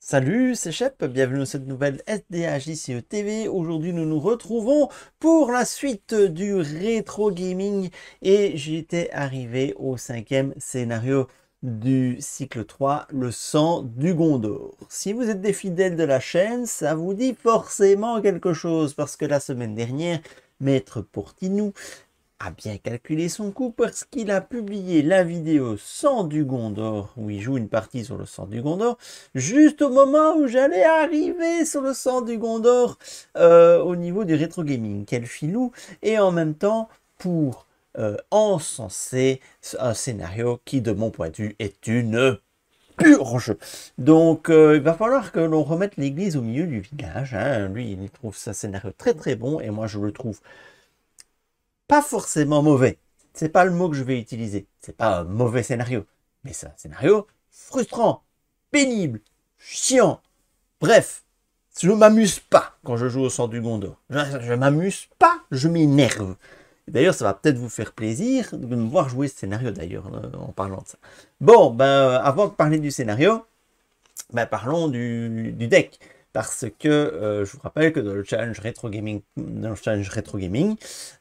Salut, c'est Shep, bienvenue dans cette nouvelle SDHJCE TV. Aujourd'hui, nous nous retrouvons pour la suite du rétro gaming et j'étais arrivé au cinquième scénario du cycle 3, le sang du Gondor. Si vous êtes des fidèles de la chaîne, ça vous dit forcément quelque chose parce que la semaine dernière, Maître Portinou a bien calculé son coup parce qu'il a publié la vidéo Sang du Gondor, où il joue une partie sur le Sang du Gondor, juste au moment où j'allais arriver sur le Sang du Gondor au niveau du rétro gaming. Quel filou! Et en même temps, pour encenser un scénario qui, de mon point de vue, est une purge. Donc, il va falloir que l'on remette l'église au milieu du village. Hein. Lui, il trouve ce scénario très très bon, et moi, je le trouve pas forcément mauvais. C'est pas le mot que je vais utiliser. C'est pas un mauvais scénario. Mais c'est un scénario frustrant, pénible, chiant. Bref, je ne m'amuse pas quand je joue au Sang du Gondor. Je m'amuse pas, je m'énerve. D'ailleurs, ça va peut-être vous faire plaisir de me voir jouer ce scénario d'ailleurs, en parlant de ça. Bon, avant de parler du scénario, parlons du deck. Parce que je vous rappelle que dans le challenge Retro Gaming,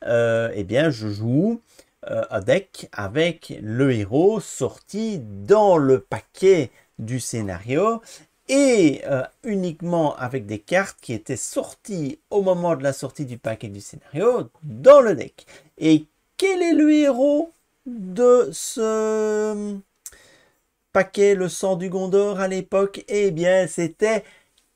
eh bien, je joue un deck avec le héros sorti dans le paquet du scénario et uniquement avec des cartes qui étaient sorties au moment de la sortie du paquet du scénario dans le deck. Et quel est le héros de ce paquet, le sang du Gondor à l'époque? Eh bien, c'était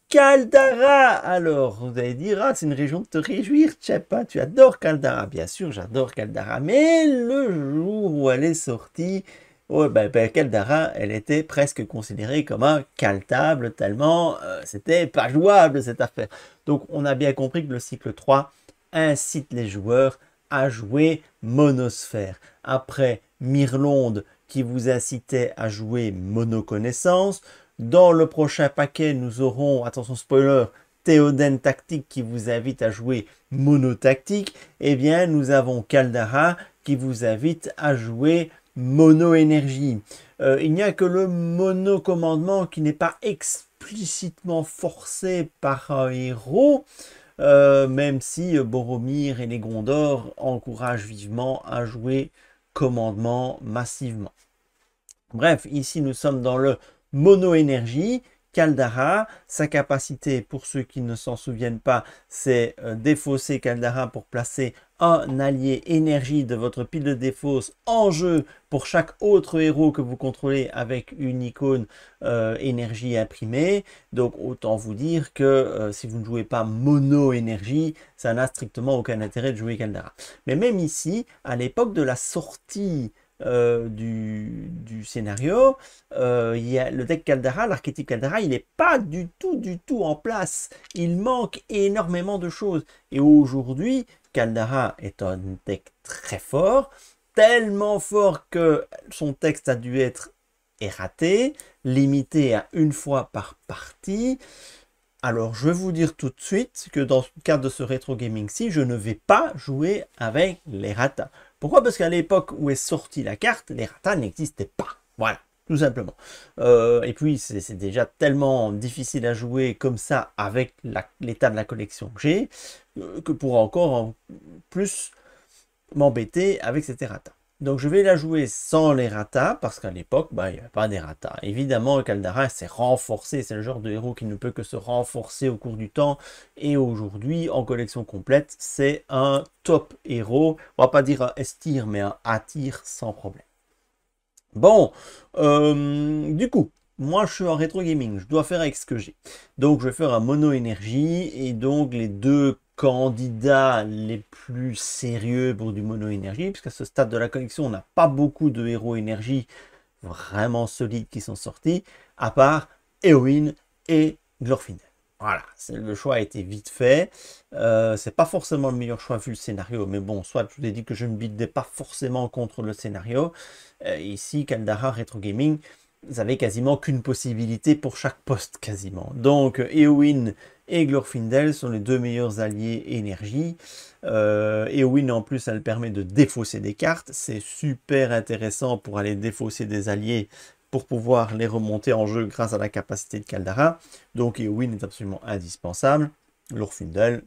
Caldara. Alors, vous allez dire, ah, c'est une région de te réjouir, Chep, hein, tu adores Caldara. Bien sûr, j'adore Caldara, mais le jour où elle est sortie, oh, Caldara, elle était presque considérée comme un caltable, tellement c'était pas jouable cette affaire. Donc, on a bien compris que le cycle 3 incite les joueurs à jouer monosphère. Après Mirlonde, qui vous incitait à jouer monoconnaissance. Dans le prochain paquet, nous aurons, attention spoiler, Théoden Tactique qui vous invite à jouer monotactique. Eh bien, nous avons Caldara qui vous invite à jouer mono-énergie. Il n'y a que le mono-commandement qui n'est pas explicitement forcé par un héros, même si Boromir et les Gondor encouragent vivement à jouer commandement massivement. Bref, ici nous sommes dans le mono-énergie. Caldara, sa capacité, pour ceux qui ne s'en souviennent pas, c'est défausser Caldara pour placer un allié énergie de votre pile de défausse en jeu pour chaque autre héros que vous contrôlez avec une icône énergie imprimée. Donc autant vous dire que si vous ne jouez pas mono-énergie, ça n'a strictement aucun intérêt de jouer Caldara. Mais même ici, à l'époque de la sortie du scénario, il y a le deck Caldara, l'archétype Caldara, il n'est pas du tout en place. Il manque énormément de choses. Et aujourd'hui, Caldara est un deck très fort, tellement fort que son texte a dû être erraté, limité à une fois par partie. Alors, je vais vous dire tout de suite que dans le cadre de ce rétro gaming-ci, je ne vais pas jouer avec les ratas. Pourquoi? Parce qu'à l'époque où est sortie la carte, les ratas n'existaient pas. Voilà, tout simplement. Et puis, c'est déjà tellement difficile à jouer comme ça avec l'état de la collection que j'ai, que pour encore en plus m'embêter avec ces ratas. Donc je vais la jouer sans les ratas, parce qu'à l'époque, il n'y avait pas des ratas. Évidemment, Caldara s'est renforcé, c'est le genre de héros qui ne peut que se renforcer au cours du temps. Et aujourd'hui, en collection complète, c'est un top héros. On va pas dire un S-tier, mais un A-tier sans problème. Bon, du coup, moi je suis en rétro gaming, je dois faire avec ce que j'ai. Donc je vais faire un mono énergie et donc les deux candidats les plus sérieux pour du mono énergie, puisqu'à ce stade de la collection, on n'a pas beaucoup de héros énergie vraiment solides qui sont sortis, à part Éowyn et Glorfindel. Voilà, le choix a été vite fait. C'est pas forcément le meilleur choix vu le scénario, mais bon, soit je vous ai dit que je ne bidais pas forcément contre le scénario. Ici, Caldara Retro Gaming, vous avez quasiment qu'une possibilité pour chaque poste quasiment. Donc Éowyn et Glorfindel sont les deux meilleurs alliés énergie. Éowyn en plus, elle permet de défausser des cartes. C'est super intéressant pour aller défausser des alliés pour pouvoir les remonter en jeu grâce à la capacité de Caldara. Donc Eowyn est absolument indispensable. Glorfindel,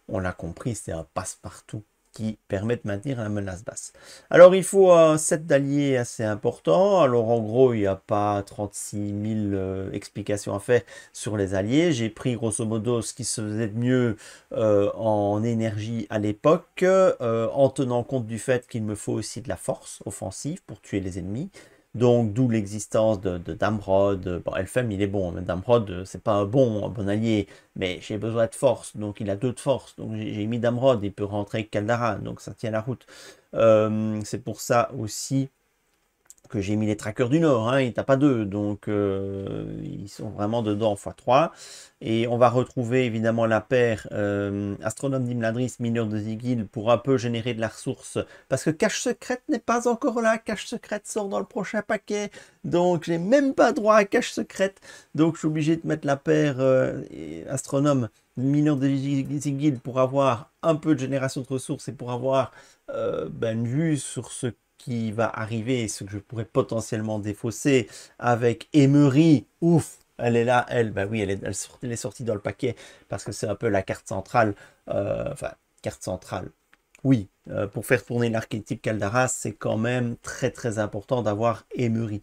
on l'a compris, c'est un passe-partout qui permet de maintenir la menace basse. Alors il faut un set d'alliés assez important. Alors en gros, il n'y a pas 36 000 explications à faire sur les alliés. J'ai pris grosso modo ce qui se faisait de mieux en énergie à l'époque, en tenant compte du fait qu'il me faut aussi de la force offensive pour tuer les ennemis. Donc, d'où l'existence de Damrod. Bon, Elfhem, il est bon, mais Damrod, c'est pas un bon allié. Mais j'ai besoin de force, donc il a 2 de force. Donc, j'ai mis Damrod, il peut rentrer avec Caldara, donc ça tient la route. C'est pour ça aussi que j'ai mis les trackers du Nord, hein, il n'y a pas deux, donc ils sont vraiment dedans x3. Et on va retrouver évidemment la paire Astronome d'Imladris, Mineur de Zigil pour un peu générer de la ressource, parce que Cache Secrète n'est pas encore là, Cache Secrète sort dans le prochain paquet, donc j'ai même pas droit à Cache Secrète, donc je suis obligé de mettre la paire Astronome Mineur de Zigil pour avoir un peu de génération de ressources et pour avoir une vue sur ce qui va arriver et ce que je pourrais potentiellement défausser avec Emery. Ouf, elle est là, elle, bah oui, elle est sortie dans le paquet parce que c'est un peu la carte centrale. Enfin, carte centrale. Oui, pour faire tourner l'archétype Caldaras, c'est quand même très très important d'avoir Emery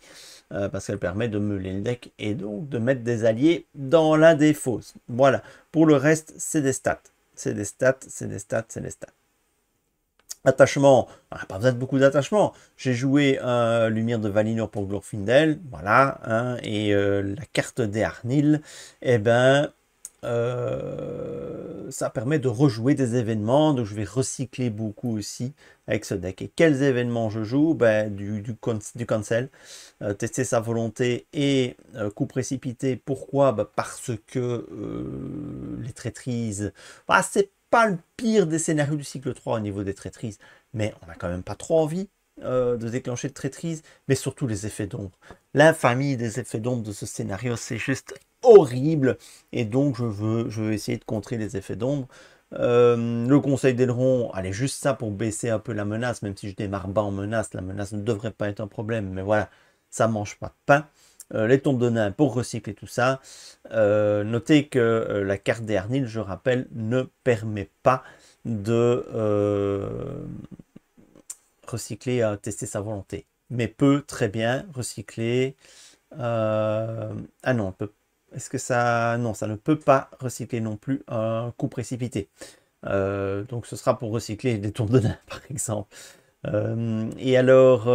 parce qu'elle permet de meuler le deck et donc de mettre des alliés dans la défausse. Voilà, pour le reste, c'est des stats. C'est des stats, c'est des stats, c'est des stats. Attachement, on n'a pas besoin de beaucoup d'attachement. J'ai joué Lumière de Valinor pour Glorfindel, voilà, hein, et la carte des Arnil, eh ben, ça permet de rejouer des événements, donc je vais recycler beaucoup aussi avec ce deck. Et quels événements je joue? Ben, du cancel, tester sa volonté et coup précipité. Pourquoi? Ben, parce que les traîtrises, bah, c'est pas le pire des scénarios du cycle 3 au niveau des traîtrises, mais on n'a quand même pas trop envie de déclencher de traîtrise, mais surtout les effets d'ombre. L'infamie des effets d'ombre de ce scénario, c'est juste horrible, et donc je veux essayer de contrer les effets d'ombre. Le conseil d'Aileron, allez, juste ça pour baisser un peu la menace, même si je démarre bas en menace, la menace ne devrait pas être un problème, mais voilà, ça mange pas de pain. Les tombes de nains pour recycler tout ça. Notez que la carte des Arnil, je rappelle, ne permet pas de recycler à tester sa volonté, mais peut très bien recycler. Ah non, est-ce que ça... Non, ça ne peut pas recycler non plus un coup précipité. Donc ce sera pour recycler des tombes de nains, par exemple. Et alors...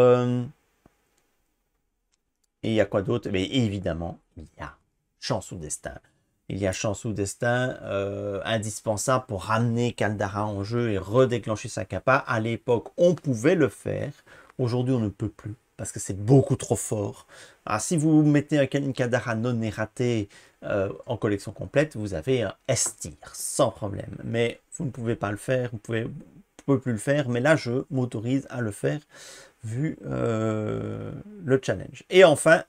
Et il y a quoi d'autre? Mais évidemment, il y a chance ou destin. Il y a chance ou destin indispensable pour ramener Caldara en jeu et redéclencher sa capa. À l'époque, on pouvait le faire. Aujourd'hui, on ne peut plus parce que c'est beaucoup trop fort. Alors, si vous mettez une Caldara non erratée en collection complète, vous avez un S-tier sans problème. Mais vous ne pouvez pas le faire, vous pouvez plus le faire. Mais là, je m'autorise à le faire vu le challenge. Et enfin,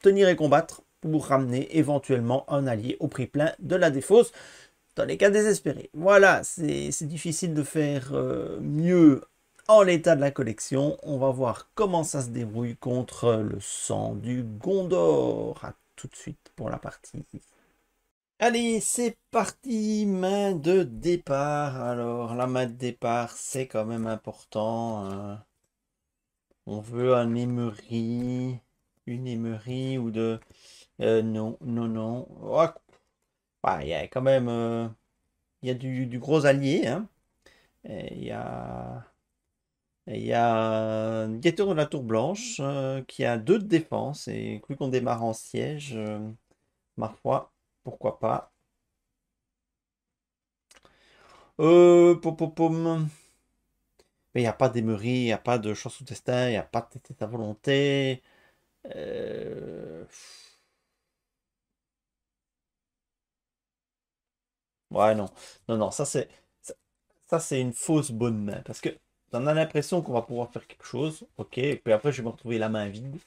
tenir et combattre pour ramener éventuellement un allié au prix plein de la défausse dans les cas désespérés. Voilà, c'est difficile de faire mieux en l'état de la collection. On va voir comment ça se débrouille contre le sang du Gondor. À tout de suite pour la partie. Allez, c'est parti, main de départ. Alors, la main de départ, c'est quand même important. On veut un émery, une émery ou de... non, non, non. Oh, il y a quand même il y a du gros allié. Hein. Il y a un guetteur de la Tour Blanche qui a 2 de défense et vu qu'on démarre en siège, ma foi, pourquoi pas. Pom, pom, pom. Mais il n'y a pas d'émery, il n'y a pas de chance ou destin, il n'y a pas de tester ta volonté. Ouais, non. Non, non, ça, c'est une fausse bonne main. Parce que on a l'impression qu'on va pouvoir faire quelque chose. Ok. Et puis après, je vais me retrouver la main vide.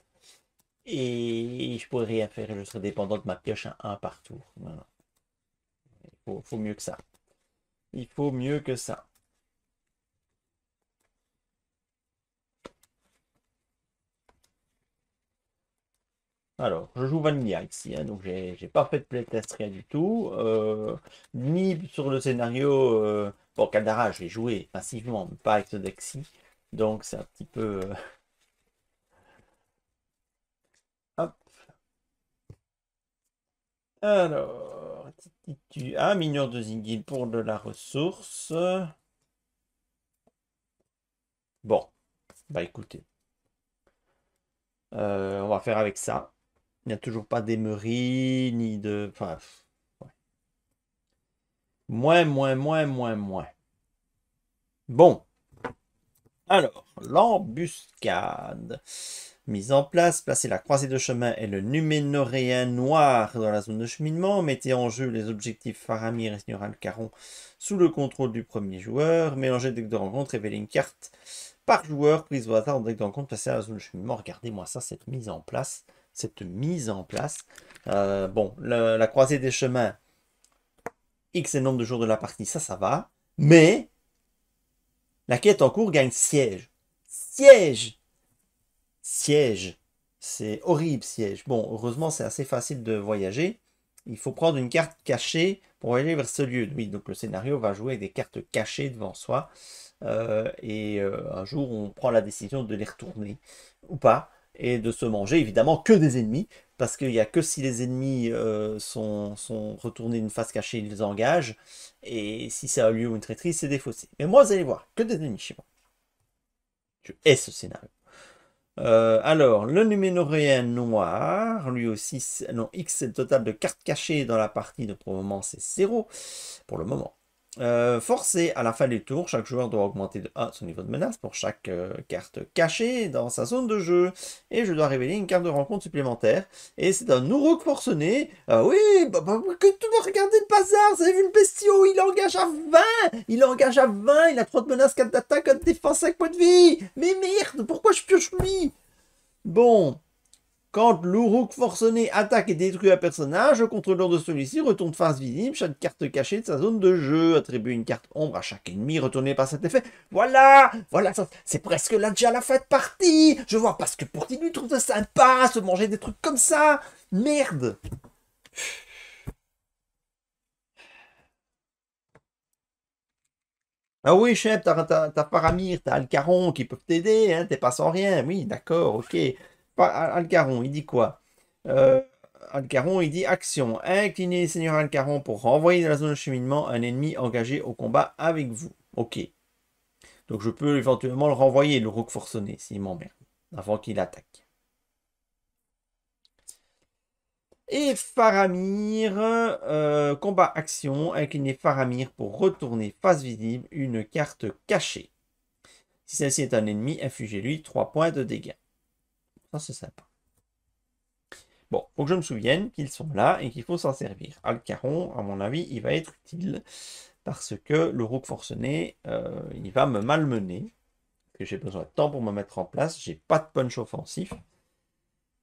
Et je pourrais rien faire. Je serai dépendant de ma pioche à un par tour. Non, non. Faut mieux que ça. Il faut mieux que ça. Alors, je joue Vanilla ici, hein, donc j'ai pas fait de playtest, rien du tout. Ni sur le scénario. Bon, Caldara, je l'ai joué massivement, mais pas avec ce deck-ci. Donc, c'est un petit peu. Hop. Alors, ah, mineur de Zingil pour de la ressource. Bon, bah écoutez, on va faire avec ça. Il n'y a toujours pas d'émery, ni de. Enfin, ouais. Moins. Bon, alors, l'embuscade. Mise en place, placez la croisée de chemin et le Numénoréen noir dans la zone de cheminement. Mettez en jeu les objectifs Faramir et Seigneur Alcaron sous le contrôle du premier joueur. Mélangez deck de rencontre, révélez une carte par joueur, prise au hasard en deck de rencontre, placée à la zone de cheminement. Regardez-moi ça, cette mise en place. Bon, la croisée des chemins, X est le nombre de jours de la partie, ça va. Mais la quête en cours gagne siège. Siège! Siège. C'est horrible, siège. Bon, heureusement, c'est assez facile de voyager. Il faut prendre une carte cachée pour aller vers ce lieu. Oui, donc le scénario va jouer avec des cartes cachées devant soi. Un jour, on prend la décision de les retourner ou pas. Et de se manger, évidemment, que des ennemis. Parce qu'il n'y a que si les ennemis sont retournés d'une face cachée, ils engagent. Et si c'est un lieu ou une traîtrise, c'est défaussé. Mais moi, vous allez voir, que des ennemis chez moi. Je hais ce scénario. Alors, le Numénoréen noir, lui aussi, non, X c'est le total de cartes cachées dans la partie, donc pour le moment c'est 0, pour le moment. Forcé, à la fin du tour, chaque joueur doit augmenter de 1 son niveau de menace pour chaque carte cachée dans sa zone de jeu. Et je dois révéler une carte de rencontre supplémentaire. Et c'est un Uruk forcené. Ah oui, que tu vas regarder le bazar, vous avez vu le bestiau, il engage à 20. Il engage à 20, il a 3 de menace, 4 d'attaque, 4 de défense, 5 points de vie. Mais merde, pourquoi je pioche lui? Bon, quand l'Uruk forcené attaque et détruit un personnage, le contrôleur de celui-ci retourne face visible chaque carte cachée de sa zone de jeu. Attribue une carte ombre à chaque ennemi retourné par cet effet. Voilà, c'est presque là déjà la fin de partie. Je vois parce que Pourtinu trouve ça sympa, se manger des trucs comme ça. Merde. Ah oui, chef, t'as Faramir, t'as Alcaron qui peuvent t'aider, hein, t'es pas sans rien. Oui, d'accord, ok. Alcaron, il dit quoi? Euh, Alcaron, il dit action. Inclinez Seigneur Alcaron pour renvoyer dans la zone de cheminement un ennemi engagé au combat avec vous. Ok. Donc je peux éventuellement le renvoyer, le roc forcené, s'il m'emmerde, avant qu'il attaque. Et Faramir, combat action, inclinez Faramir pour retourner face visible une carte cachée. Si celle-ci est un ennemi, infligez-lui 3 points de dégâts. Ça, c'est sympa. Bon, faut que je me souvienne qu'ils sont là et qu'il faut s'en servir. Alcaron, à mon avis, il va être utile parce que le roc forcené, il va me malmener. Que j'ai besoin de temps pour me mettre en place. J'ai pas de punch offensif.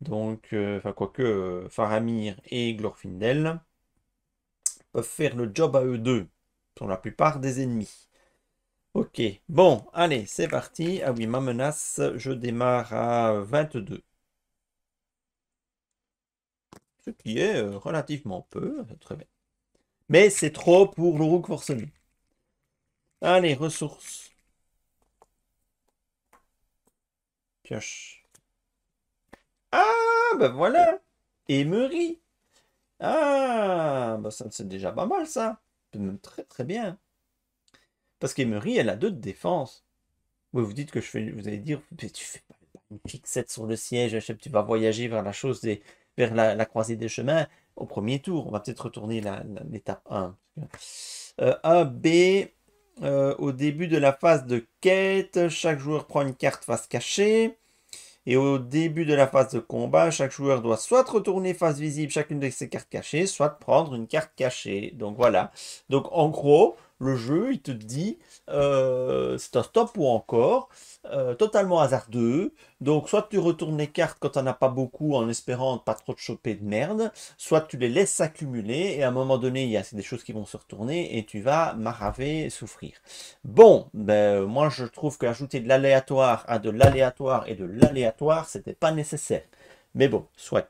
Donc, quoique Faramir et Glorfindel peuvent faire le job à eux deux pour la plupart des ennemis. Ok, bon, allez, c'est parti. Ah oui, ma menace, je démarre à 22. Ce qui est relativement peu, très bien. Mais c'est trop pour le rook forcené. Allez, ressources. Pioche. Ah, ben voilà. Emery. Ah, ben ça c'est déjà pas mal ça. Même très très bien. Parce qu'Emery, elle a 2 de défense. Oui, vous dites que vous allez dire, mais tu fais pas une fixette sur le siège, tu vas voyager vers la chose vers la croisée des chemins au premier tour. On va peut-être retourner l'étape 1. 1B, au début de la phase de quête, chaque joueur prend une carte face cachée. Et au début de la phase de combat, chaque joueur doit soit retourner face visible chacune de ses cartes cachées, soit prendre une carte cachée. Donc voilà. Donc en gros, le jeu, il te dit, c'est un stop ou encore, totalement hasardeux. Donc soit tu retournes les cartes quand tu n'en as pas beaucoup en espérant pas trop te choper de merde, soit tu les laisses s'accumuler et à un moment donné, il y a des choses qui vont se retourner et tu vas maraver, souffrir. Bon, ben, moi je trouve qu'ajouter de l'aléatoire à de l'aléatoire et de l'aléatoire, c'était pas nécessaire. Mais bon, soit.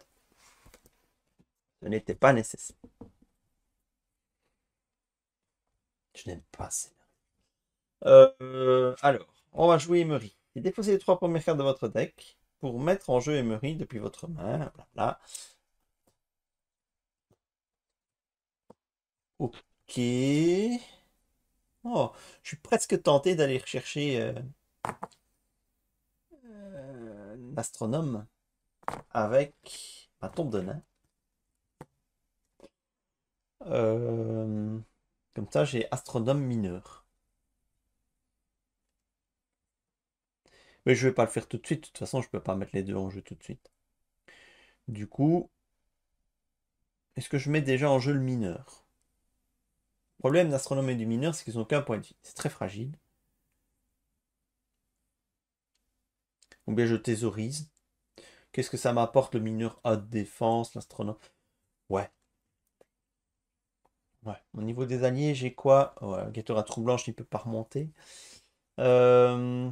Ce n'était pas nécessaire. Je n'aime pas ces alors, on va jouer Emery. Et déposez les 3 premières cartes de votre deck pour mettre en jeu Emery depuis votre main. Blabla. Ok. Oh, je suis presque tenté d'aller rechercher l'astronome avec ma tombe de nain. Comme ça, j'ai astronome mineur. Mais je vais pas le faire tout de suite. De toute façon, je peux pas mettre les deux en jeu tout de suite. Du coup, est-ce que je mets déjà en jeu le mineur? Le problème d'astronome et du mineur, c'est qu'ils n'ont qu'un point de vie. C'est très fragile. Ou bien je thésaurise. Qu'est-ce que ça m'apporte le mineur à défense, l'astronome? Ouais. Ouais. Au niveau des alliés, j'ai quoi? Ouais, guetteur à trou blanche, il peut pas remonter. Euh...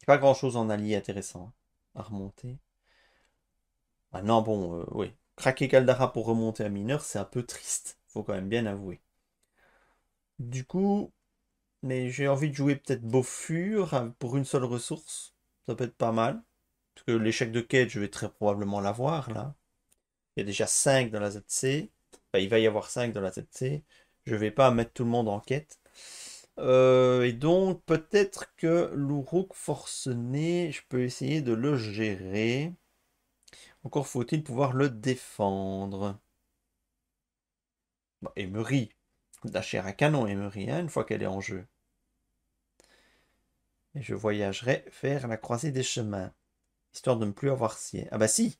Pas grand-chose en allié intéressant à remonter. Ah non, bon, oui. Craquer Caldara pour remonter à mineur, c'est un peu triste. Faut quand même bien avouer. Du coup, mais j'ai envie de jouer peut-être Beaufur pour une seule ressource. Ça peut être pas mal. Parce que l'échec de quête, je vais très probablement l'avoir là. Il y a déjà 5 dans la ZC. Enfin, il va y avoir 5 dans la ZC. Je vais pas mettre tout le monde en quête. Et donc, peut-être que l'Uruk forcené, je peux essayer de le gérer. Encore faut-il pouvoir le défendre. Bon, Emery. De la chair à canon, Emery, hein, une fois qu'elle est en jeu. Et je voyagerai faire la croisée des chemins. Histoire de ne plus avoir siège. Ah bah si!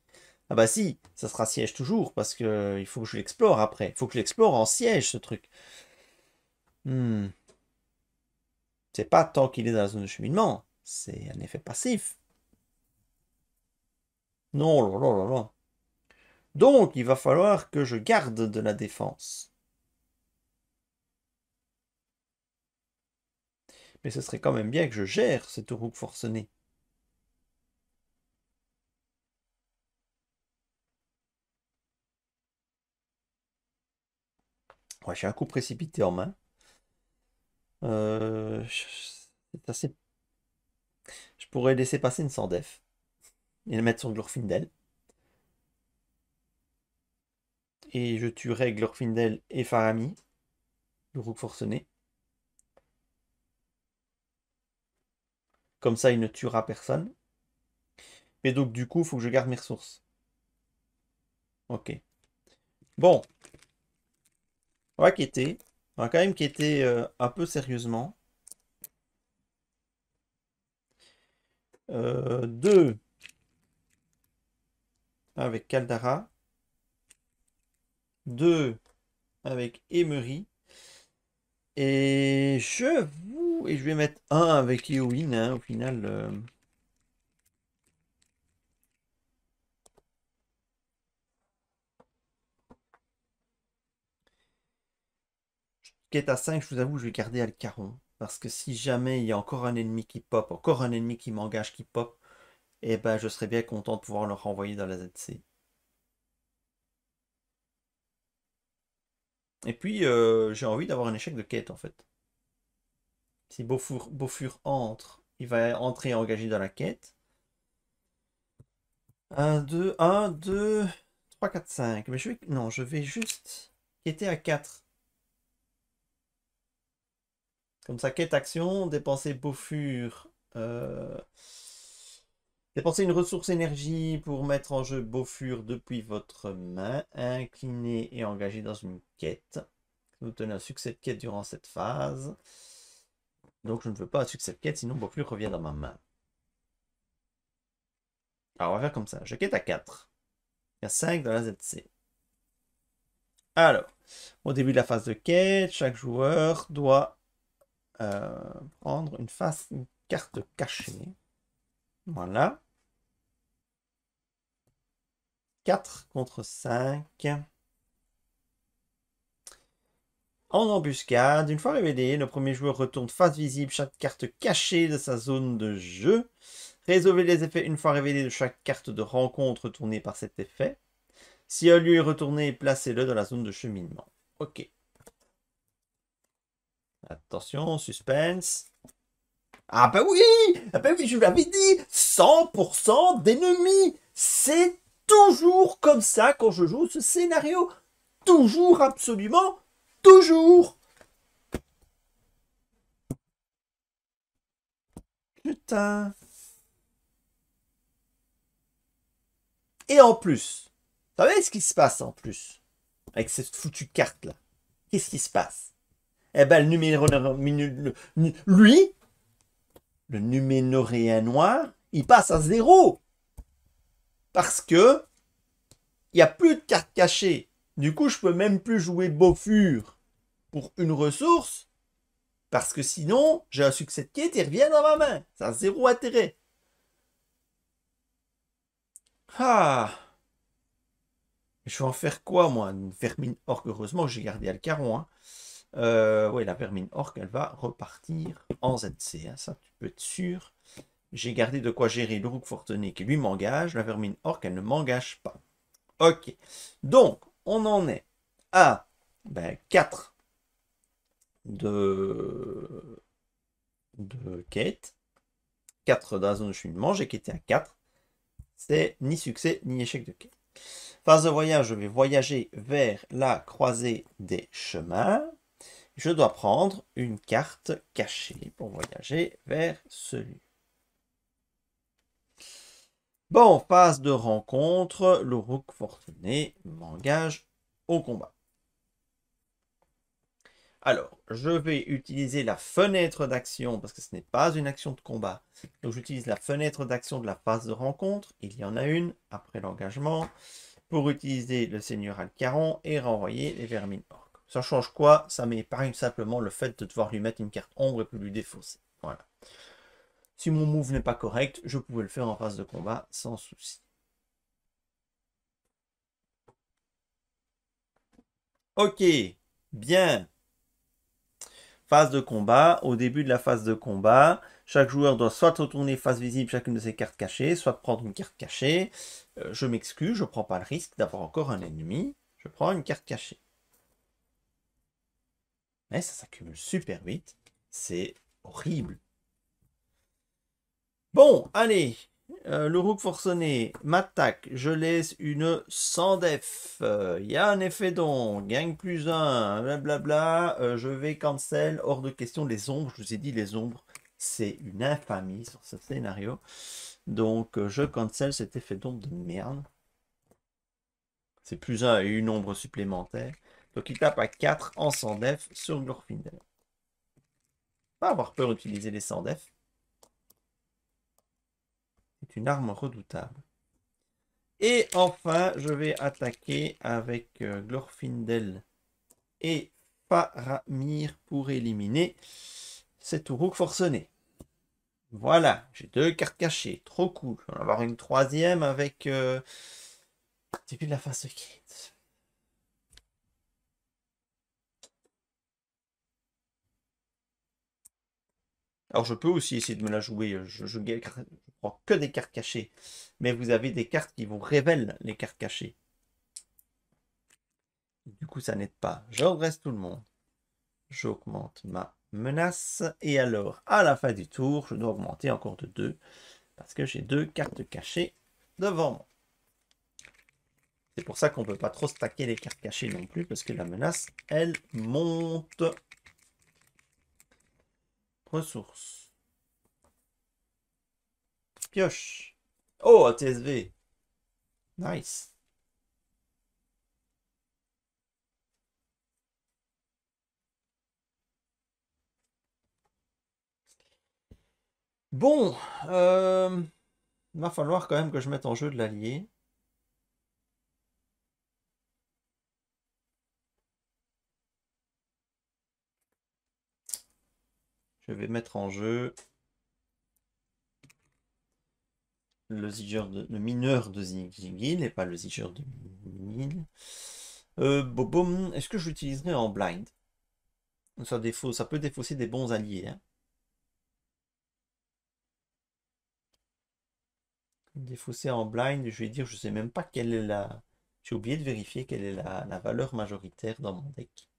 Ah bah si! Ça sera siège toujours, parce que il faut que je l'explore après. Il faut que je l'explore en siège, ce truc. C'est pas tant qu'il est dans la zone de cheminement. C'est un effet passif. Non, là, là, là, là. Donc, il va falloir que je garde de la défense. Mais ce serait quand même bien que je gère cette Uruk forcenée. Ouais, j'ai un coup précipité en main. C'est assez... Je pourrais laisser passer une Sandef et le mettre sur Glorfindel. Et je tuerai Glorfindel et Faramir, Uruk forcené. Comme ça, il ne tuera personne. Mais donc, du coup, il faut que je garde mes ressources. Ok. Bon, on va quitter. On va quand même quitter un peu sérieusement. 2 avec Caldara. 2 avec Emery. Et je vais mettre 1 avec Eowyn, hein, au final. Quête à 5, je vous avoue, je vais garder Alcaron. Parce que si jamais il y a encore un ennemi qui pop, encore un ennemi qui m'engage qui pop, eh ben je serais bien content de pouvoir le renvoyer dans la ZC. Et puis, j'ai envie d'avoir un échec de quête, en fait. Si Beaufur entre, il va entrer engagé dans la quête. 1, 2, 1, 2, 3, 4, 5. Mais non, je vais juste quêter à 4. Comme ça, quête action, dépenser Beaufur. Dépenser une ressource énergie pour mettre en jeu Beaufur depuis votre main. Incliner et engager dans une quête. Vous obtenez un succès de quête durant cette phase. Donc je ne veux pas un succès de quête, sinon Beaufur revient dans ma main. Alors on va faire comme ça. Je quête à 4. Il y a 5 dans la ZC. Alors, au début de la phase de quête, chaque joueur doit prendre une carte cachée. Voilà. 4 contre 5. En embuscade, une fois révélé, le premier joueur retourne face visible chaque carte cachée de sa zone de jeu. Résolvez les effets une fois révélés de chaque carte de rencontre tournée par cet effet. Si un lieu est retourné, placez-le dans la zone de cheminement. Ok. Attention, suspense. Ah bah oui! Ah bah oui, je vous l'avais dit! 100% d'ennemis! C'est toujours comme ça quand je joue ce scénario. Toujours, absolument, toujours! Putain! Et en plus, vous savez ce qui se passe en plus? Avec cette foutue carte-là. Qu'est-ce qui se passe? Eh ben, le lui, le numénoréen noir, il passe à 0. Parce que il n'y a plus de cartes cachées. Du coup, je peux même plus jouer Bofur pour une ressource. Parce que sinon, j'ai un succès de quête, il revient dans ma main. Ça a 0 intérêt. Ah! Je vais en faire quoi, moi? Une vermine orque. Heureusement que j'ai gardé Alcaron. Hein. Oui, la vermine orque, elle va repartir en ZC. Hein. Ça, tu peux être sûr. J'ai gardé de quoi gérer le Rook Fortuné qui lui m'engage. La vermine orque, elle ne m'engage pas. Ok. Donc, on en est à 4 de quête. 4 dans la zone de cheminement. J'ai quitté à 4. C'est ni succès ni échec de quête. Phase de voyage, je vais voyager vers la croisée des chemins. Je dois prendre une carte cachée pour voyager vers celui. Bon, phase de rencontre, le Rook Fortuné m'engage au combat. Alors, je vais utiliser la fenêtre d'action, parce que ce n'est pas une action de combat. Donc, j'utilise la fenêtre d'action de la phase de rencontre. Il y en a une après l'engagement pour utiliser le Seigneur Alcaron et renvoyer les vermines orques. Ça change quoi? Ça m'épargne simplement le fait de devoir lui mettre une carte ombre et puis lui défausser. Voilà. Si mon move n'est pas correct, je pouvais le faire en phase de combat sans souci. Ok, bien. Phase de combat. Au début de la phase de combat, chaque joueur doit soit retourner face visible chacune de ses cartes cachées, soit prendre une carte cachée. Je m'excuse, je ne prends pas le risque d'avoir encore un ennemi. Je prends une carte cachée. Mais ça s'accumule super vite. C'est horrible. Bon, allez. Le Rook Forcené m'attaque. Je laisse une 100 def. Il y a un effet d'ombre. Gagne plus 1. Blablabla. Je vais cancel. Hors de question. Les ombres. Je vous ai dit, les ombres, c'est une infamie sur ce scénario. Donc, je cancel cet effet d'ombre de merde. C'est plus 1 et une ombre supplémentaire. Donc, il tape à 4 en 100 def sur Glorfindel. Pas avoir peur d'utiliser les 100 def. C'est une arme redoutable. Et enfin, je vais attaquer avec Glorfindel et Faramir pour éliminer cet Uruk forcené. Voilà, j'ai 2 cartes cachées. Trop cool. Je vais en avoir une troisième avec début de la phase de quête. Alors je peux aussi essayer de me la jouer. Je prends que des cartes cachées. Mais vous avez des cartes qui vous révèlent les cartes cachées. Du coup, ça n'aide pas. Je redresse tout le monde. J'augmente ma menace. Et alors, à la fin du tour, je dois augmenter encore de 2. Parce que j'ai 2 cartes cachées devant moi. C'est pour ça qu'on ne peut pas trop stacker les cartes cachées non plus. Parce que la menace, elle monte. Ressources. Pioche. Oh, TSV. Nice. Bon, il va falloir quand même que je mette en jeu de l'allié. Je vais mettre en jeu le mineur de Zingil et pas le zigeur de Mil. Boboum, est-ce que je l'utiliserai en blind? Ça peut défausser des bons alliés. Hein. Défausser en blind, je vais dire, je sais même pas quelle est la... J'ai oublié de vérifier quelle est la valeur majoritaire dans mon deck.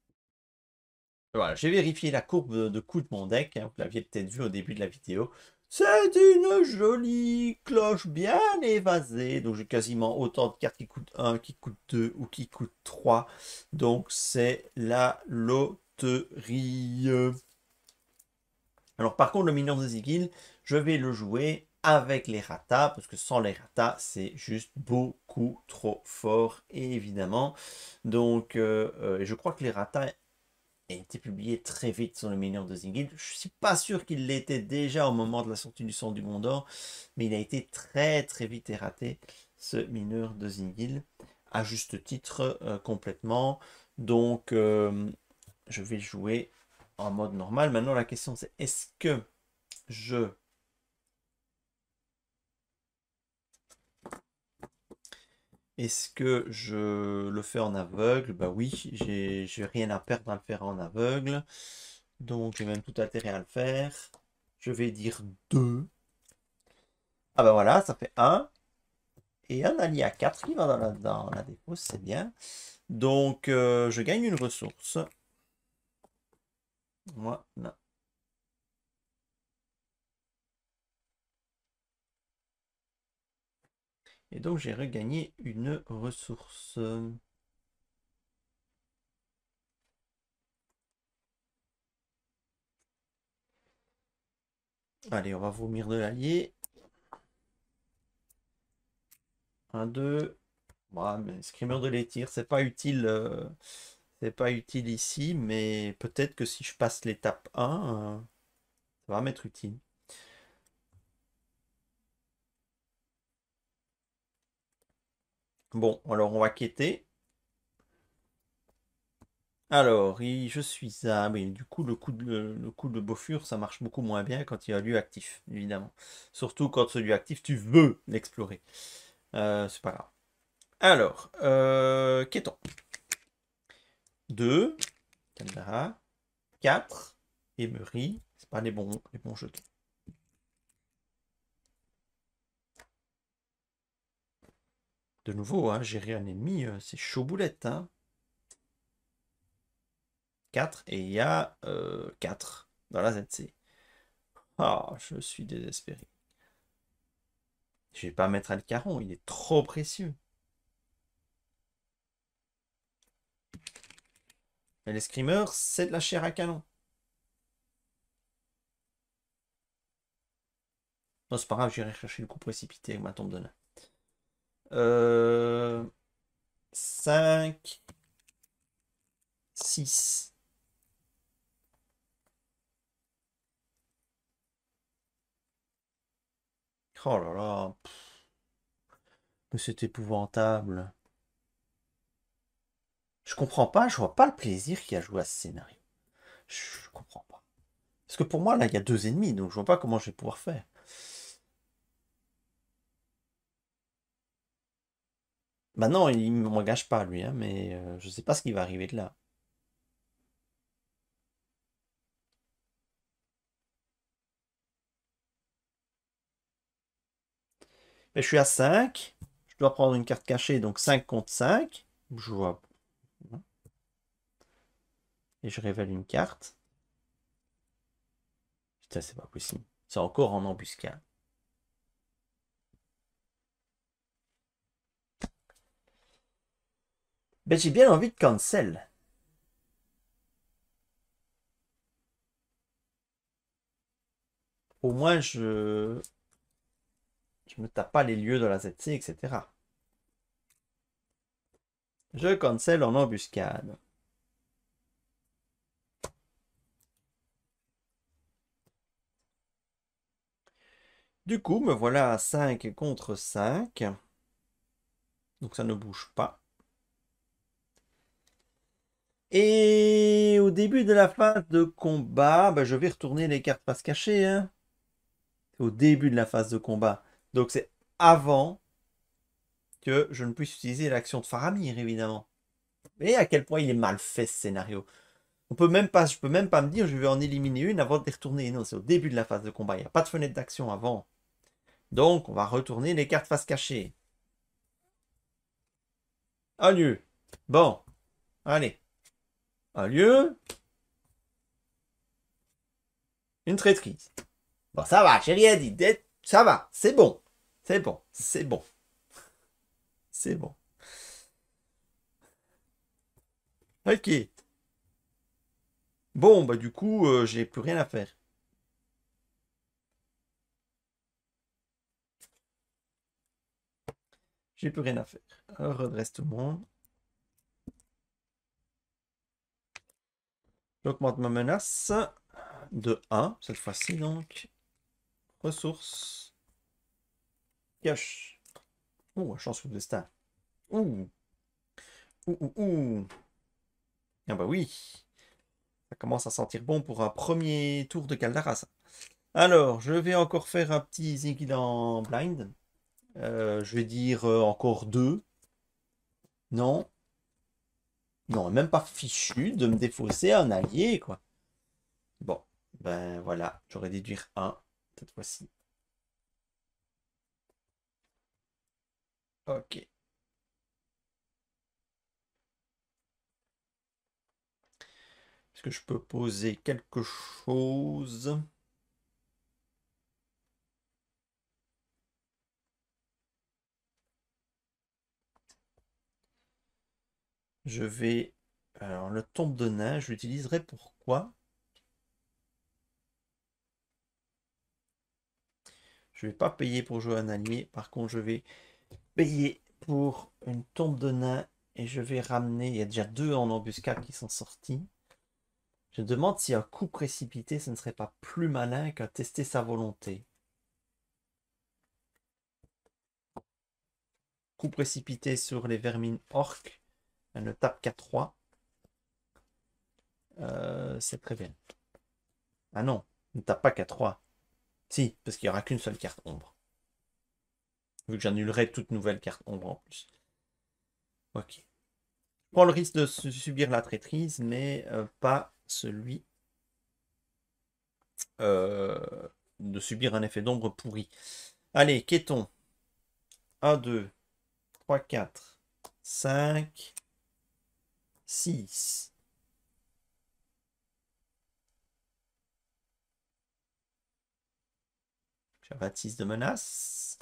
Voilà, j'ai vérifié la courbe de coût de mon deck, hein, vous l'aviez peut-être vu au début de la vidéo. C'est une jolie cloche bien évasée. Donc j'ai quasiment autant de cartes qui coûtent 1, qui coûtent 2 ou qui coûtent 3. Donc c'est la loterie. Alors par contre, le mineur de Zigil, je vais le jouer avec les ratas, parce que sans les ratas, c'est juste beaucoup trop fort, évidemment. Donc je crois que les ratas a été publié très vite sur le mineur de Zingil. Je ne suis pas sûr qu'il l'était déjà au moment de la sortie du Son du Gondor, mais il a été très très vite erraté, ce mineur de Zingil, à juste titre complètement. Donc je vais jouer en mode normal. Maintenant la question c'est est-ce que je le fais en aveugle? Bah oui, j'ai rien à perdre à le faire en aveugle. Donc j'ai même tout intérêt à le faire. Je vais dire 2. Ah ben voilà, ça fait 1. Et un allié à 4 qui va dans la dépose, c'est bien. Donc je gagne une ressource. Moi, non. Et donc j'ai regagné une ressource. Allez, on va vomir de l'allié. 1, 2. Bon, mais Screamer de l'étire, c'est pas utile ici, mais peut-être que si je passe l'étape 1, ça va m'être utile. Bon, alors on va quêter. Alors, je suis à... Oui, du coup, le coup de Bofur, ça marche beaucoup moins bien quand il y a lieu actif, évidemment. Surtout quand ce lieu actif, tu veux l'explorer. C'est pas grave. Alors, quêtons. 2, Caldera, 4, Emery. C'est pas les bons jetons. De nouveau, hein, gérer un ennemi, c'est chaud boulette. Hein. 4, et il y a 4 dans la ZC. Ah, je suis désespéré. Je vais pas mettre Alcaron, il est trop précieux. Mais les screamers, c'est de la chair à canon. Non, c'est pas grave, j'irai chercher le coup précipité avec ma tombe de nain. 5, 6. Oh là là. Mais c'est épouvantable. Je comprends pas, je vois pas le plaisir qu'il y a à jouer à ce scénario. Je comprends pas. Parce que pour moi, là, il y a 2 ennemis, donc je vois pas comment je vais pouvoir faire. Bah non, il ne m'engage pas, lui, hein, mais je sais pas ce qui va arriver de là. Mais je suis à 5. Je dois prendre une carte cachée, donc 5 contre 5. Je vois. Et je révèle une carte. Putain, c'est pas possible. C'est encore en embuscade. Ben, j'ai bien envie de cancel. Au moins, je me tape pas les lieux de la ZC, etc. Je cancel en embuscade. Du coup, me voilà à 5 contre 5. Donc ça ne bouge pas. Et au début de la phase de combat, ben, je vais retourner les cartes face cachée. Hein. Au début de la phase de combat. Donc c'est avant que je ne puisse utiliser l'action de Faramir, évidemment. Et à quel point il est mal fait ce scénario. Je peux même pas me dire je vais en éliminer une avant de les retourner. Non, c'est au début de la phase de combat. Il n'y a pas de fenêtre d'action avant. Donc, on va retourner les cartes face cachée. Un lieu. Bon, allez. Un lieu. Une traîtrise. Bon, ça va, j'ai rien dit. Ça va, c'est bon. C'est bon, c'est bon. C'est bon. Ok. Bon, bah du coup, j'ai plus rien à faire. J'ai plus rien à faire. Redresse tout le monde. J'augmente ma menace de 1, cette fois-ci donc. Ressources. Pioche. Ouh, chance au destin. Ouh. Ouh. Ah bah oui. Ça commence à sentir bon pour un premier tour de Caldara, ça. Alors, je vais encore faire un petit Ziggy dans Blind. Je vais dire encore 2. Non. Non, même pas fichu de me défausser un allié, quoi. Bon, ben voilà, j'aurais déduire 1 cette fois-ci. Ok. Est-ce que je peux poser quelque chose? Je vais... Alors, le tombe de nain, je l'utiliserai pour quoi? Je vais pas payer pour jouer un allié. Par contre, je vais payer pour une tombe de nain et je vais ramener... Il y a déjà 2 en embuscade qui sont sortis. Je me demande si un coup précipité, ce ne serait pas plus malin qu'à tester sa volonté. Coup précipité sur les vermines orques. Elle ne tape qu'à 3. C'est très bien. Ah non, ne tape pas qu'à 3. Si, parce qu'il n'y aura qu'une seule carte ombre. Vu que j'annulerai toute nouvelle carte ombre en plus. Ok. Je prends le risque de subir la traîtrise, mais pas celui de subir un effet d'ombre pourri. Allez, Kéton. 1, 2, 3, 4, 5, 6. J'avais 6 de menace.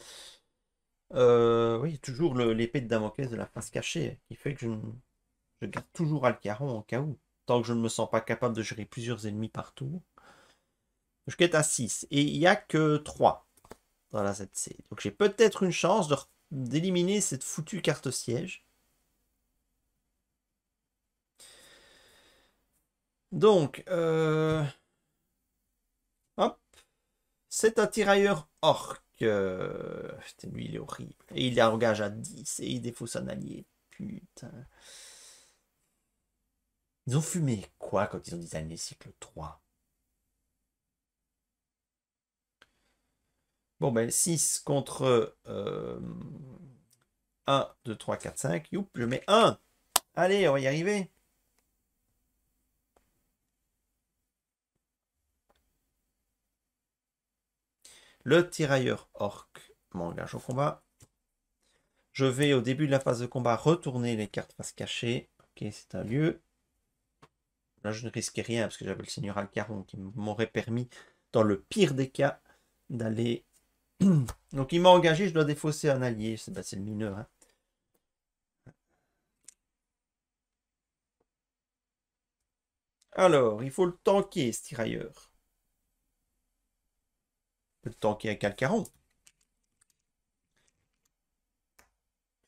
Oui, toujours l'épée de Damoclès de la face cachée, qui fait que je garde toujours Alcaron en cas où. Tant que je ne me sens pas capable de gérer plusieurs ennemis partout. Je quitte à 6. Et il n'y a que 3 dans la ZC. Donc j'ai peut-être une chance d'éliminer cette foutue carte siège. Donc, hop. C'est un tirailleur orc. Lui, il est horrible. Et il engage à 10 et il défausse un allié. Putain. Ils ont fumé quoi quand ils ont designé cycle 3? Bon, ben 6 contre 1, 2, 3, 4, 5. Youp, je mets 1. Allez, on va y arriver. Le tirailleur orc m'engage au combat. Je vais au début de la phase de combat retourner les cartes face cachée. Ok, c'est un lieu. Là, je ne risquais rien parce que j'avais le seigneur Alcaron qui m'aurait permis, dans le pire des cas, d'aller... Donc, il m'a engagé, je dois défausser un allié. C'est le mineur. Hein. Alors, il faut le tanker, ce tirailleur. Je peux le tanker avec Alcaron.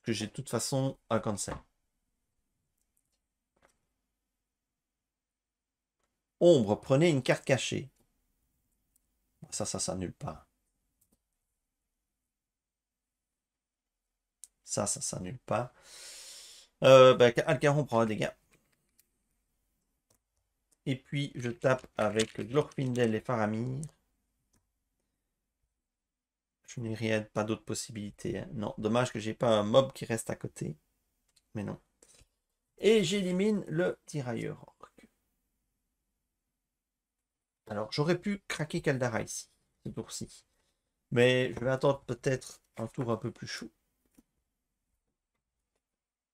Que j'ai de toute façon un cancel. Ombre, prenez une carte cachée. Ça s'annule pas. Ça s'annule pas. Alcaron prend un dégât. Et puis, je tape avec Glorfindel et Faramir. Je n'ai rien, pas d'autre possibilité. Hein. Non, dommage que j'ai pas un mob qui reste à côté. Mais non. Et j'élimine le tirailleur orc. Alors, j'aurais pu craquer Caldara ici, ce tour-ci. Mais je vais attendre peut-être un tour un peu plus chaud.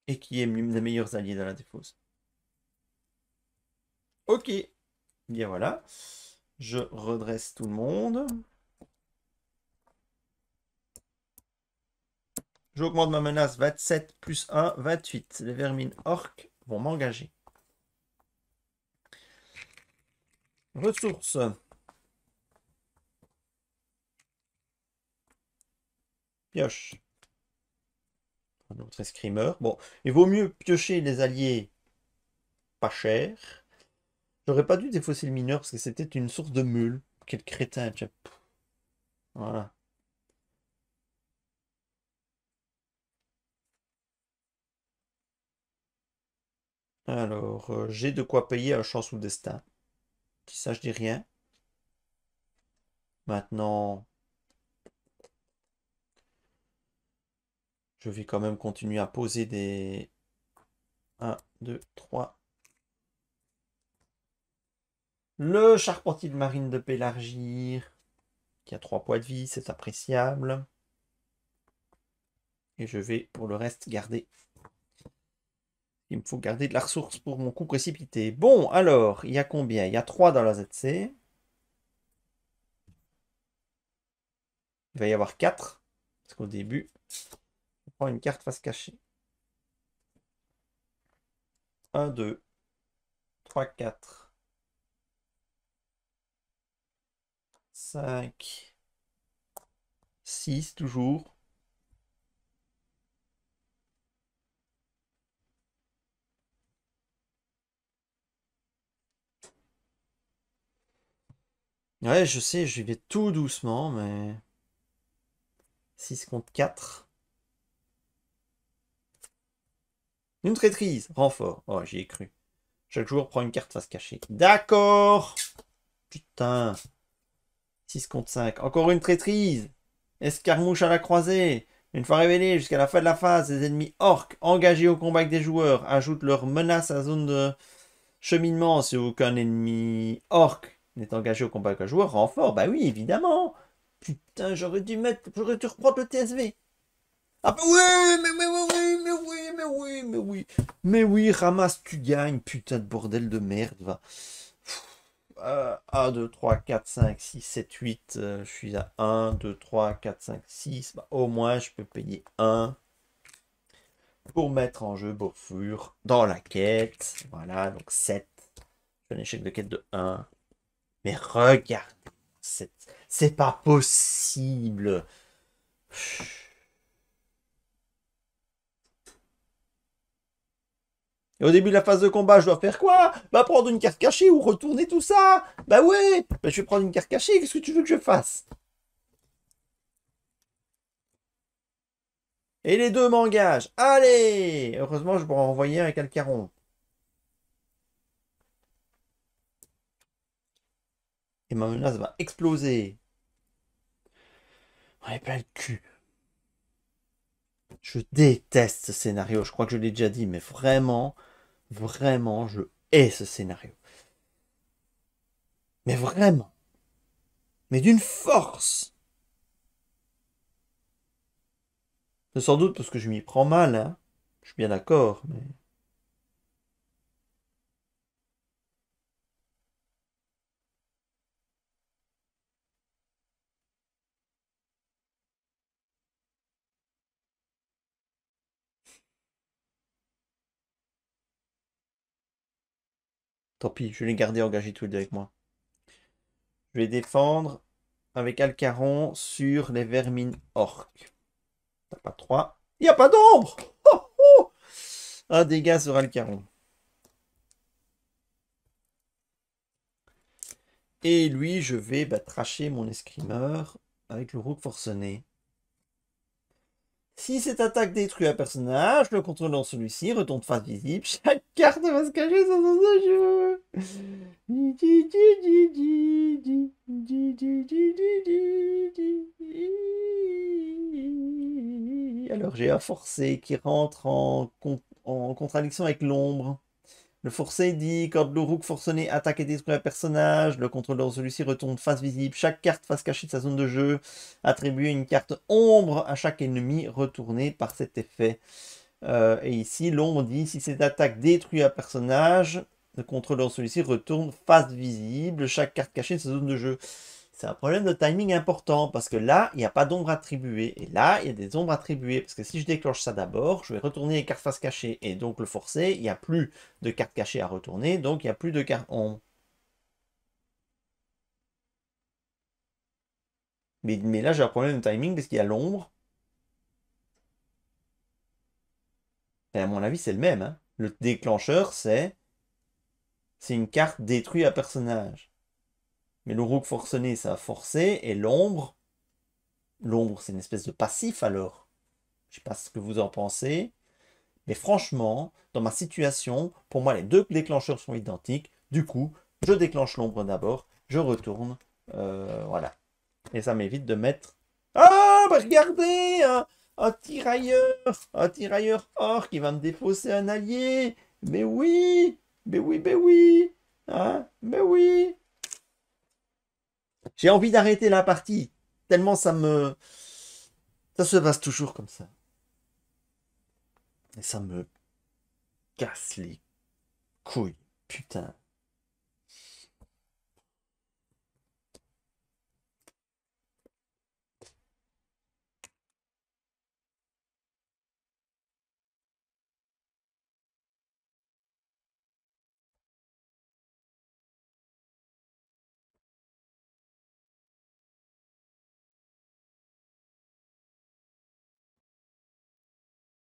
Et qui est l'une des meilleurs alliés dans la défausse. Ok. Bien voilà. Je redresse tout le monde. J'augmente ma menace 27 plus 1, 28. Les vermines orques vont m'engager. Ressources. Pioche. Un autre escrimeur. Bon, il vaut mieux piocher les alliés pas chers. J'aurais pas dû défausser le mineur parce que c'était une source de meules. Quel crétin. Voilà. Alors, j'ai de quoi payer un chance ou destin. Qui ça, je dis rien. Maintenant, je vais quand même continuer à poser des 1, 2, 3. Le charpentier de marine de Pélargir, qui a 3 points de vie, c'est appréciable. Et je vais pour le reste garder. Il me faut garder de la ressource pour mon coup précipité. Bon, alors, il y a combien? Il y a 3 dans la ZC. Il va y avoir 4. Parce qu'au début, on prend une carte face cachée. 1, 2, 3, 4, 5, 6 toujours. Ouais, je sais, j'y vais tout doucement, mais... 6 contre 4. Une traîtrise, renfort. Oh, j'y ai cru. Chaque joueur prend une carte face cachée. D'accord. Putain. 6 contre 5. Encore une traîtrise. Escarmouche à la croisée. Une fois révélée jusqu'à la fin de la phase, les ennemis orques engagés au combat avec des joueurs ajoutent leur menace à la zone de cheminement si aucun ennemi orc n'est engagé au combat avec un joueur. Renfort, bah oui, évidemment. Putain, j'aurais dû reprendre le TSV. Ah bah oui, mais oui. Mais oui, ramasse, tu gagnes, putain de bordel de merde, va. 1, 2, 3, 4, 5, 6, 7, 8. Je suis à 1, 2, 3, 4, 5, 6. Bah, au moins, je peux payer 1 pour mettre en jeu Bofur dans la quête. Voilà, donc 7. Un échec de quête de 1. Mais regarde, c'est pas possible. Et au début de la phase de combat, je dois faire quoi? Bah prendre une carte cachée ou retourner tout ça. Bah ouais, bah, je vais prendre une carte cachée, qu'est-ce que tu veux que je fasse? Et les deux m'engagent. Allez! Heureusement, je pourrais en envoyer un avec Alcaron. Et ma menace va exploser. Ouais, plein le cul. Je déteste ce scénario. Je crois que je l'ai déjà dit, mais vraiment, vraiment, je hais ce scénario. Mais vraiment. Mais d'une force. C'est sans doute parce que je m'y prends mal, hein. Je suis bien d'accord, mais... Tant pis, je vais les garder engagés tous les deux avec moi. Je vais défendre avec Alcaron sur les vermines orques. T'as pas 3. Il n'y a pas d'ombre. Oh, oh. Un dégât sur Alcaron. Et lui, je vais tracher mon escrimeur avec le roux forcené. Si cette attaque détruit un personnage, le contrôlant celui-ci retourne face visible. Chaque carte va se cacher sur son jeu. Alors j'ai un forcé qui rentre en contradiction avec l'ombre. Le forcé dit, quand le rook forcené attaque et détruit un personnage, le contrôleur de celui-ci retourne face visible. Chaque carte face cachée de sa zone de jeu attribue une carte ombre à chaque ennemi retourné par cet effet. Et ici, l'ombre dit, si cette attaque détruit un personnage, le contrôleur de celui-ci retourne face visible. Chaque carte cachée de sa zone de jeu. C'est un problème de timing important parce que là, il n'y a pas d'ombre attribuée. Et là, il y a des ombres attribuées. Parce que si je déclenche ça d'abord, je vais retourner les cartes face cachée. Et donc le forcer, il n'y a plus de cartes cachées à retourner. Donc il n'y a plus de cartes ombres. Mais là, j'ai un problème de timing parce qu'il y a l'ombre. Et à mon avis, c'est le même. Hein. Le déclencheur, c'est une carte détruit un personnage. Mais le rook forcené, ça a forcé. Et l'ombre, c'est une espèce de passif alors. Je ne sais pas ce que vous en pensez. Mais franchement, dans ma situation, pour moi, les deux déclencheurs sont identiques. Du coup, je déclenche l'ombre d'abord, je retourne. Voilà. Et ça m'évite de mettre... Ah, bah regardez, un tirailleur or qui va me défausser un allié. Mais oui, mais oui, mais oui. Hein, mais oui. J'ai envie d'arrêter la partie. Tellement ça me... Ça se passe toujours comme ça. Et ça me casse les couilles. Putain.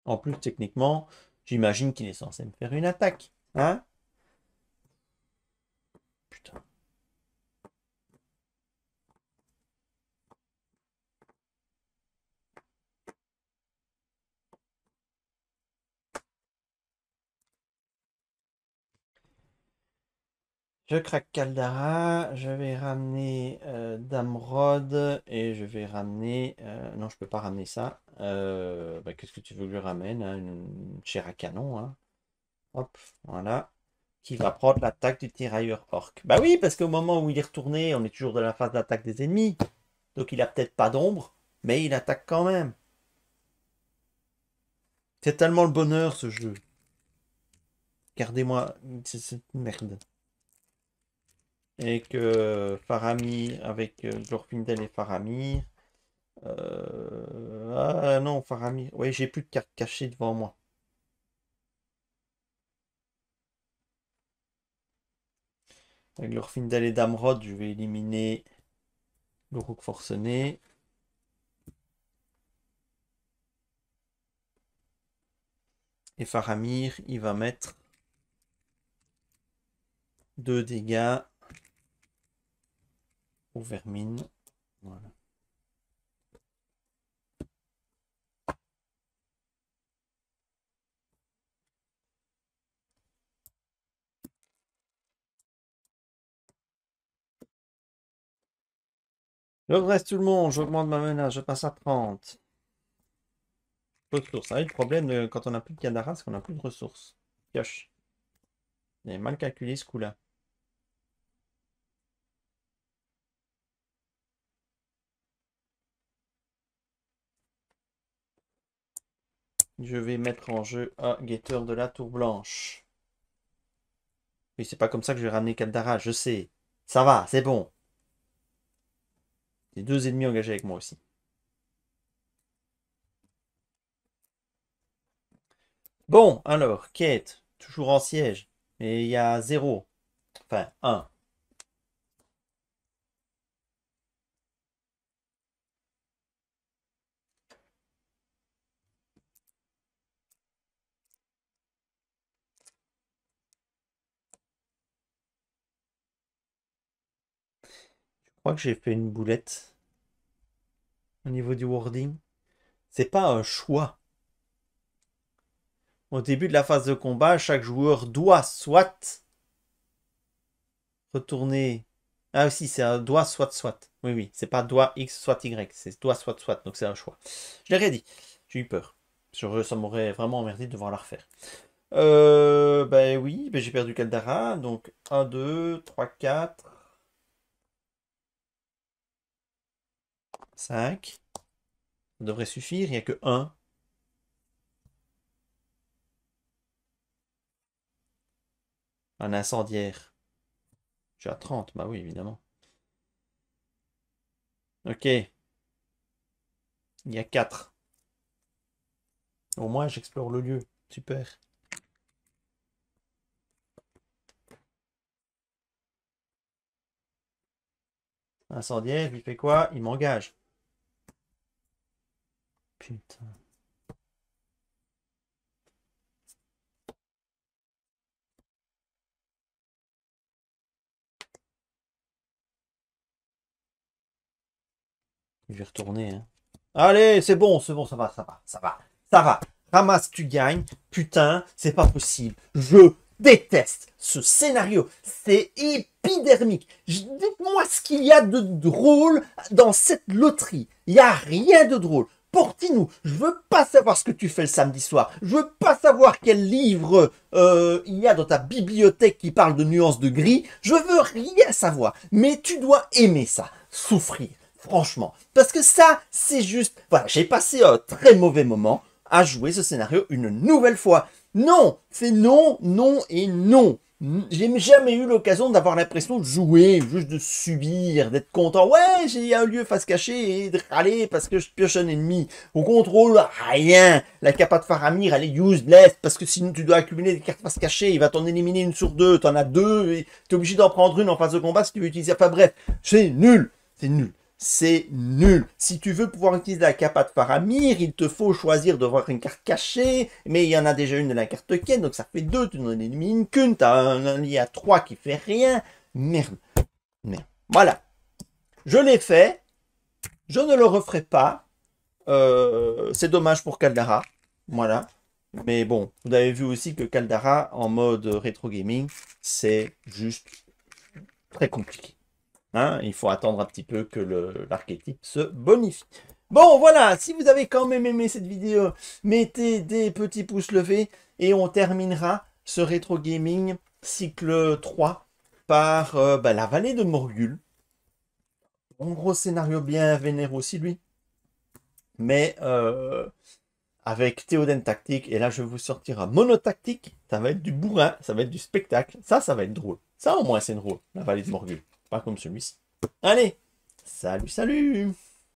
En plus, techniquement, j'imagine qu'il est censé me faire une attaque. Hein? Putain. Je craque Caldara, je vais ramener Damrod et je vais ramener... non, je peux pas ramener ça. Bah, qu'est-ce que tu veux que je ramène? Hein, une chair à canon. Hein. Hop, voilà. Qui va prendre l'attaque du tirailleur orc. Bah oui, parce qu'au moment où il est retourné, on est toujours dans la phase d'attaque des ennemis. Donc il a peut-être pas d'ombre, mais il attaque quand même. C'est tellement le bonheur ce jeu. Regardez-moi cette merde. Et que Faramir, avec Glorfindel et Faramir. Ah non, Faramir. Oui, j'ai plus de cartes cachées devant moi. Avec Glorfindel et Damrod, je vais éliminer le Rook forcené. Et Faramir, il va mettre 2 dégâts aux vermines. Voilà. Je reste tout le monde, j'augmente ma menace, je passe à 30. Ressources. Ah, le problème quand on n'a plus de Kadara, c'est qu'on n'a plus de ressources. Pioche. Il est mal calculé ce coup-là. Je vais mettre en jeu un guetteur de la Tour Blanche. Oui, c'est pas comme ça que je vais ramener Kaldara, je sais. Ça va, c'est bon. J'ai 2 ennemis engagés avec moi aussi. Bon, alors, quête. Toujours en siège. Mais il y a 0. Enfin, 1. Je crois que j'ai fait une boulette. Au niveau du wording. C'est pas un choix. Au début de la phase de combat, chaque joueur doit soit retourner. Ah si, c'est un doit soit. Oui, oui, c'est pas doit X soit Y, c'est doit soit. Donc c'est un choix. Je l'ai dit. J'ai eu peur. Ça m'aurait vraiment emmerdé de devoir la refaire. Ben oui, ben j'ai perdu Caldara. Donc 1, 2, 3, 4, 5. Ça devrait suffire, il n'y a que un. Un incendiaire. Je suis à 30, bah oui, évidemment. Ok, il y a 4. Au moins, j'explore le lieu. Super. Incendiaire, il fait quoi? Il m'engage. Putain. Je vais retourner, hein. Allez, c'est bon, ça va, ça va, ça va, ça va. Ramasse, tu gagnes. Putain, c'est pas possible. Je déteste ce scénario. C'est épidermique. Dites-moi ce qu'il y a de drôle dans cette loterie. Il n'y a rien de drôle. Portinou, je veux pas savoir ce que tu fais le samedi soir. Je veux pas savoir quel livre il y a dans ta bibliothèque qui parle de nuances de gris. Je veux rien savoir. Mais tu dois aimer ça, souffrir. Franchement. Parce que ça, c'est juste... Voilà, j'ai passé un très mauvais moment à jouer ce scénario une nouvelle fois. Non, c'est non, non et non. J'ai jamais eu l'occasion d'avoir l'impression de jouer, juste de subir, d'être content. Ouais, j'ai un lieu face cachée et de râler parce que je pioche un ennemi. Au contrôle, rien. La capa de Faramir, elle est useless parce que sinon tu dois accumuler des cartes face cachée. Il va t'en éliminer une sur deux. T'en as deux et t'es obligé d'en prendre une en phase de combat si tu veux utiliser. Enfin bref, c'est nul. C'est nul. C'est nul. Si tu veux pouvoir utiliser la capa de Faramir, il te faut choisir d'avoir une carte cachée, mais il y en a déjà une de la carte Ken, donc ça fait deux, tu n'en élimines qu'une, il y a trois qui fait rien. Merde. Merde. Voilà. Je l'ai fait. Je ne le referai pas. C'est dommage pour Caldara. Voilà. Mais bon, vous avez vu aussi que Caldara, en mode rétro gaming, c'est juste très compliqué. Hein, il faut attendre un petit peu que l'archétype se bonifie. Bon, voilà, si vous avez quand même aimé cette vidéo, mettez des petits pouces levés et on terminera ce rétro gaming cycle 3 par la vallée de Morgul. Un gros scénario bien vénère aussi, lui. Mais avec Théoden Tactique, et là je vais vous sortir un monotactique, ça va être du bourrin, ça va être du spectacle, ça va être drôle. Ça au moins c'est drôle, la vallée de Morgul, pas comme celui-ci. Allez, salut, salut!